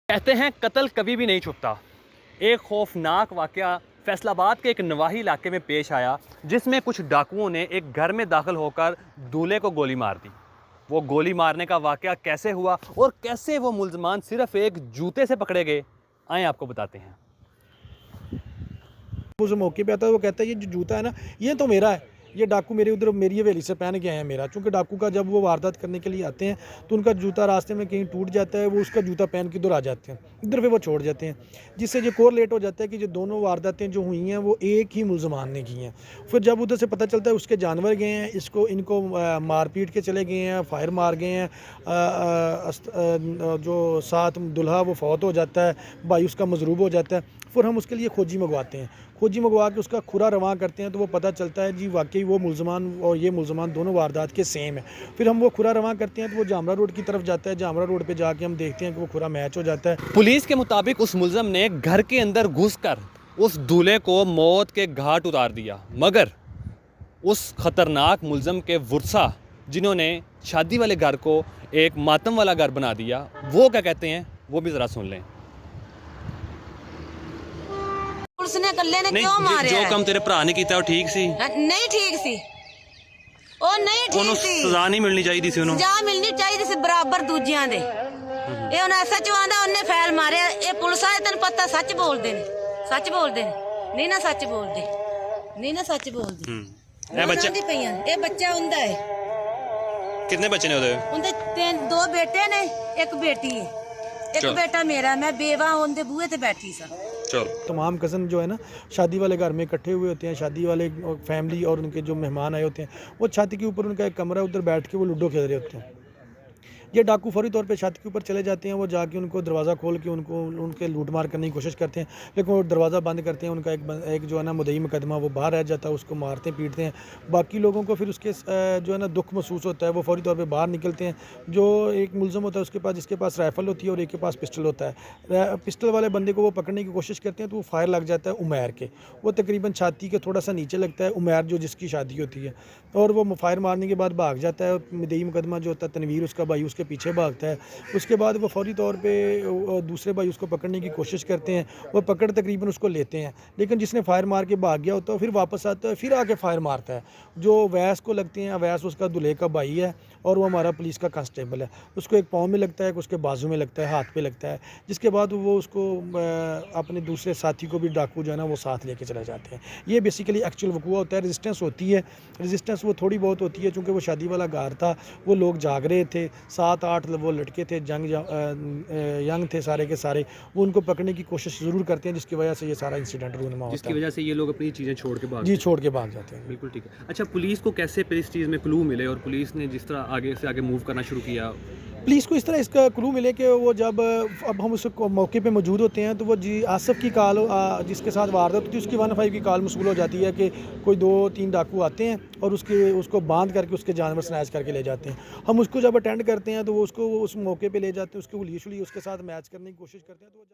कहते हैं कत्ल कभी भी नहीं छुपता। एक खौफनाक वाक़या फैसलाबाद के एक नवाही इलाके में पेश आया, जिसमें कुछ डाकुओं ने एक घर में दाखिल होकर दूल्हे को गोली मार दी। वो गोली मारने का वाक़या कैसे हुआ और कैसे वो मुल्ज़मान सिर्फ एक जूते से पकड़े गए, आए आपको बताते हैं। उस मौके पे आता है, वो कहता है ये जो जूता है ना, ये तो मेरा है, ये डाकू मेरे उधर मेरी हवेली से पहन के आए हैं मेरा। चूँकि डाकू का जब वो वारदात करने के लिए आते हैं तो उनका जूता रास्ते में कहीं टूट जाता है, वो उसका जूता पहन के इधर आ जाते हैं, इधर पे वो छोड़ जाते हैं, जिससे ये कोरिलेट हो जाता है कि जो दोनों वारदातें जो हुई हैं वो एक ही मुल्ज़मान ने की हैं। फिर जब उधर से पता चलता है उसके जानवर गए हैं, इनको मार पीट के चले गए हैं, फायर मार गए हैं, जो साथ दुल्हा वो फौत हो जाता है, भाई उसका मजरूब हो जाता है। फिर हम उसके लिए खोजी मंगवाते हैं, खोजी मंगवा के उसका खुरा रवां करते हैं, तो वो पता चलता है जी वाकई वो मुल्ज़मान और ये मुल्ज़मान दोनों वारदात के सेम है। फिर हम वो खुरा रवां करते हैं तो वो जामरा रोड की तरफ जाता है। जामरा रोड पे जाके हम देखते हैं कि वो खुरा मैच हो जाता है। पुलिस के मुताबिक उस मुल्ज़म ने घर के अंदर घुसकर उस दूल्हे को मौत के घाट उतार दिया, मगर उस ख़तरनाक मुल्ज़म के वर्सा जिन्होंने शादी वाले घर को एक मातम वाला घर बना दिया, वो क्या कहते हैं वो भी ज़रा सुन लें। पुलिस ने कल्ले ने नहीं, क्यों मारे जो काम तेरे भरा ने किया ठीक सी, नहीं ठीक सी, ਉਹ ਨਹੀਂ ਠੀਕ ਸੀ। सजा नहीं मिलनी चाहिए सी ਉਹਨੂੰ। ਸਜ਼ਾ ਮਿਲਣੀ ਚਾਹੀਦੀ ਸੀ ਬਰਾਬਰ ਦੂਜਿਆਂ ਦੇ। ਇਹ ਹੁਣ ਐਸਐਚਓ ਆਂਦਾ ਉਹਨੇ ਫੈਲ ਮਾਰਿਆ। ਇਹ ਪੁਲਿਸ ਵਾਲੇ ਤੈਨੂੰ ਪਤਾ ਸੱਚ ਬੋਲਦੇ ਨੇ, ਸੱਚ ਬੋਲਦੇ ਨੇ, ਨਹੀਂ ਨਾ ਸੱਚ ਬੋਲਦੇ, ਨਹੀਂ ਨਾ ਸੱਚ ਬੋਲਦੇ। ਇਹ ਬੱਚਾ ਦੀ ਪਈਆਂ, ਇਹ ਬੱਚਾ ਹੁੰਦਾ ਹੈ। कितने बच्चे ने ਉਹਦੇ ਦੋ ਬੇਟੇ ਨੇ, ਇੱਕ ਬੇਟੀ ਹੈ। एक बेटा मेरा, मैं बेवा होने बूहे ते बैठी सा। तमाम कज़न जो है ना शादी वाले घर में इकट्ठे हुए होते हैं, शादी वाले फैमिली और उनके जो मेहमान आए होते हैं, वो छत के ऊपर उनका एक कमरा है, उधर बैठ के वो लूडो खेल रहे होते हैं। ये डाकू फौरी तौर पे छत के ऊपर चले जाते हैं, वो जाके उनको दरवाज़ा खोल के उनके लूट मार करने की कोशिश करते हैं, लेकिन वो दरवाज़ा बंद करते हैं। उनका एक जो है ना मुद्दई मुकदमा वो बाहर रह जाता है, उसको मारते पीटते हैं। बाकी लोगों को फिर उसके जो है ना दुख महसूस होता है, वो फौरी तौर पे बाहर निकलते हैं। जो एक मुल्ज़म होता है उसके पास, जिसके पास राइफ़ल होती है और एक के पास पिस्टल होता है, पिस्टल वाले बंदे को वो पकड़ने की कोशिश करते हैं तो वो फायर लग जाता है उमैर के, वो तकरीबन छाती के थोड़ा सा नीचे लगता है। उमैर जो जिसकी शादी होती है, और वो फायर मारने के बाद भाग जाता है। मुद्दई मुकदमा जो होता है तनवीर, उसका भाई उसके पीछे भागता है। उसके बाद वो फौरी तौर पे दूसरे भाई उसको पकड़ने की कोशिश करते हैं, वो पकड़ तकरीबन उसको लेते हैं, लेकिन जिसने फायर मार के भाग गया होता है फिर वापस आता है, फिर आके फायर मारता है। जो अवैस को लगते हैं, अवैस उसका दूल्हे का भाई है और वो हमारा पुलिस का कांस्टेबल है। उसको एक पाँव में लगता है, उसके बाजू में लगता है, हाथ पे लगता है, जिसके बाद वो उसको अपने दूसरे साथी को भी डाकू जो है ना वो साथ लेके चले जाते हैं। ये बेसिकली एक्चुअल वक़ुआ होता है। रेजिस्टेंस होती है, रेजिस्टेंस वो थोड़ी बहुत होती है, चूँकि वो शादी वाला घर था, वो लोग जाग रहे थे, 7-8 वो लड़के थे, यंग थे सारे के सारे, वो उनको पकड़ने की कोशिश ज़रूर करते हैं, जिसकी वजह से ये सारा इंसिडेंट रूनमा होता है, जिसकी वजह से ये लोग अपनी चीज़ें छोड़ के भाग छोड़ के भाग जाते हैं। बिल्कुल ठीक है। अच्छा, पुलिस को कैसे फिर इस चीज़ में क्लू मिले और पुलिस ने जिस तरह आगे से आगे मूव करना शुरू किया? पुलिस को इस तरह इसका क्लू मिले कि वो जब अब हम उस मौके पे मौजूद होते हैं तो वो जी आसिफ की कॉल, जिसके साथ वारदात होती है, उसकी 15 की कॉल मसूल हो जाती है कि कोई 2-3 डाकू आते हैं और उसको बांध करके उसके जानवर स्नैच करके ले जाते हैं। हम उसको जब अटेंड करते हैं तो वो उसको उस मौके पे ले जाते हैं, उसके लिए उसके साथ मैच करने की कोशिश करते हैं। तो जब